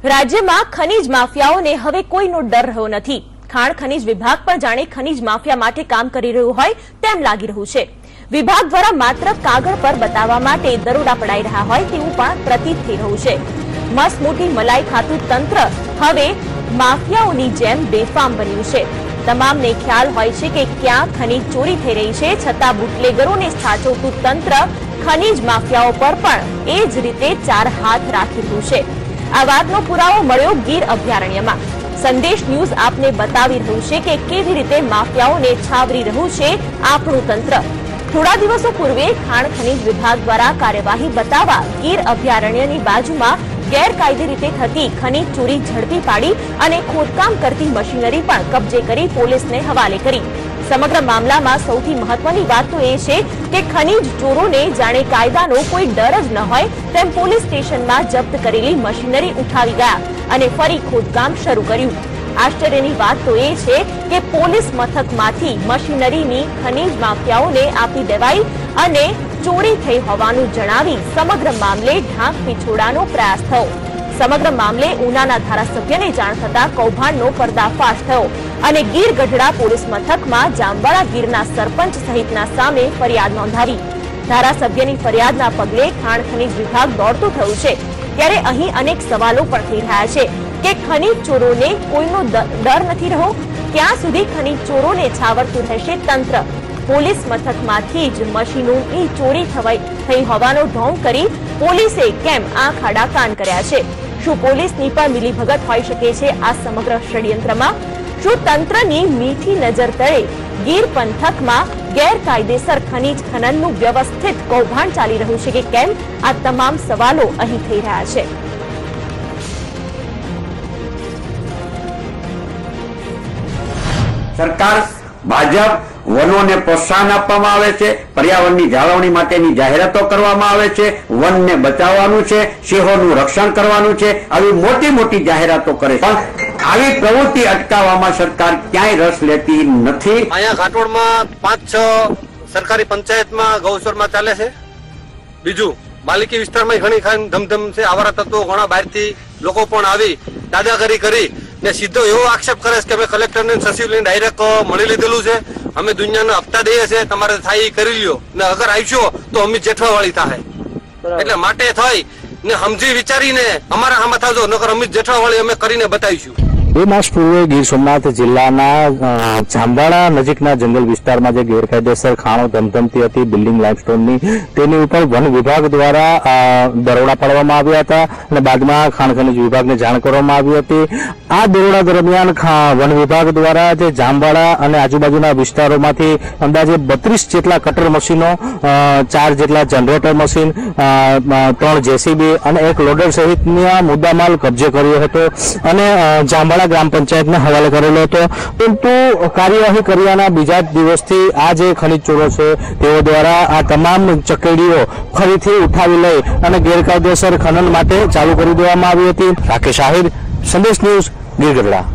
રાજ્યમાં ખનીજ માફિયાઓને હવે કોઈનો ડર રહ્યો નથી। ખાણ ખનીજ વિભાગ પણ જાણે ખનીજ માફિયા માટે કામ કરી રહ્યું હોય તેમ લાગી રહ્યું છે। વિભાગ દ્વારા માત્ર કાગળ પર બતાવવા માટે દરોડા પડાઈ રહ્યા હોય તેવું પણ પ્રતીત થઈ રહ્યું છે। મસ્ત મોટી મલાઈ ખાતું તંત્ર હવે માફિયાઓની જેમ બેફામ બન્યું છે। તમામને ખ્યાલ હોય છે કે ક્યાં ખનીજ ચોરી થઈ રહી છે, છતાં બુટલેગરોને સાચવતું તંત્ર ખનીજ માફિયાઓ પર પણ એ જ રીતે ચાર હાથ રાખી રહ્યું છે। આ વાતનો પુરાવો મળ્યો ગીર અભયારણ્યમાં। સંદેશ ન્યૂઝ આપને બતાવી રહ્યું છે કે કેવી રીતે માફિયાઓને છાવરી રહ્યું છે આપણું તંત્ર। થોડા દિવસો પૂર્વે ખાણ ખનીજ વિભાગ દ્વારા કાર્યવાહી બતાવવા ગીર અભયારણ્યની બાજુમાં ગેરકાયદે રીતે થતી ખનીજ ચોરી ઝડપી પાડી અને ખોદકામ કરતી મશીનરી પણ કબજે કરી પોલીસને હવાલે કરી। સમગ્ર મામલામાં સૌથી મહત્વની વાત તો એ છે કે ખનીજ ચોરોને જાણે કાયદાનો કોઈ ડર જ ન હોય તેમ પોલીસ સ્ટેશનમાં જપ્ત કરેલી મશીનરી ઉઠાવી ગયા અને ફરી ખોદકામ શરૂ કર્યું। આશ્ચર્યની વાત તો એ છે કે પોલીસ મથકમાંથી મશીનરીની ખનીજ માફિયાઓને આપી દેવાઈ અને ચોરી થઈ હોવાનું જણાવી સમગ્ર મામલે ઢાંક પીછોડાનો પ્રયાસ થયો। સમગ્ર મામલે ઉનાના ધારાસભ્યને જાણ થતા કૌભાંડનો પર્દાફાશ થયો અને ગીર ગઢડા પોલીસ મથકમાં જામવાડા ગીરના સરપંચ સહિતના સામે ફરિયાદ નોંધાવી। ધારાસભ્યની ફરિયાદના પગલે ખાણ ખનીજ વિભાગ દોડતું થયું છે। ત્યારે અહીં અનેક સવાલો પણ થઈ રહ્યા છે કે ખનીજ ચોરોને કોઈનો ડર નથી રહ્યો? ક્યાં સુધી ખનીજ ચોરોને છાવરતું રહેશે તંત્ર? પોલીસ મથકમાંથી જ મશીનોની ચોરી થઈ હોવાનો ઢોંગ કરી પોલીસે કેમ આંખ આડા કાન કર્યા છે? શું પોલીસની પણ મિલીભગત હોઈ શકે છે આ સમગ્ર ષડયંત્રમાં? શું તંત્રની મીઠી નજર તળે ગીર પંથકમાં ગેરકાયદેસર ખનીજ ખનનનું વ્યવસ્થિત કૌભાંડ ચાલી રહ્યું છે કે કેમ? આ તમામ સવાલો અહીં થઈ રહ્યા છે। સરકાર ભાજપ વનોને પ્રોત્સાહન આપવામાં આવે છે, પર્યાવરણની જાળવણી માટેની જાહેરાતો કરવામાં આવે છે, વનને બચાવવાનું છે, સિંહોનું રક્ષણ કરવાનું છે, આવી મોટી મોટી જાહેરાતો કરે છે, પણ આવી પ્રવૃત્તિ અટકાવવામાં સરકાર ક્યાંય રસ લેતી નથી। અહીંયા ઘાટોળમાં 5-6 સરકારી પંચાયતમાં ગૌચરમાં ચાલે છે। બીજું માલિકી વિસ્તારમાં ઘણી ધમધમ છે। આવારા તત્વો ઘણા બહારથી લોકો પણ આવી દાદાગીરી કરી ને સીધો એવો આક્ષેપ કરે છે કે અમે કલેક્ટરને સચિવને ડાયરેક્ટ મળી લીધેલું છે, અમે દુનિયાના હપ્તા દઈએ છીએ, તમારે થાય એ કરી લ્યો ને અગર આવશો તો અમે જેઠવાવાળી થાય। એટલે માટે થઈ ને સમજી વિચારીને અમારા આમાં થાજો, નકર અમે જેઠવાવાળી અમે કરીને બતાવીશું। 2 માસ પૂર્વે ગીર સોમનાથ જિલ્લાના જામવાડા નજીકના જંગલ વિસ્તારમાં જે ગેરકાયદેસર ખાણો ધમધમતી હતી બિલ્ડિંગ લાઇમસ્ટોનની, તેની ઉપર વન વિભાગ દ્વારા દરોડા પાડવામાં આવ્યા હતા અને બાદમાં ખાણ ખનીજ વિભાગને જાણ કરવામાં આવી હતી। આ દરોડા દરમિયાન વન વિભાગ દ્વારા જે જામવાડા અને આજુબાજુના વિસ્તારોમાંથી અંદાજે 32 જેટલા કટર મશીનો, 4 જેટલા જનરેટર મશીન, 3 જેસીબી અને 1 લોડર સહિતના મુદ્દામાલ કબજે કર્યો હતો અને જામવાડા ગ્રામ પંચાયતને હવાલે કરેલો હતો। પરંતુ કાર્યવાહી કર્યાના બીજા દિવસથી આ જે ખનીજ ચોરો છે તેઓ દ્વારા આ તમામ ચકેડીઓ ફરીથી ઉઠાવી લઈ અને ગેરકાયદેસર ખનન માટે ચાલુ કરી દેવામાં આવી હતી। રાકેશ આહિર, સંદેશ ન્યૂઝ, ગીર ગઢડા।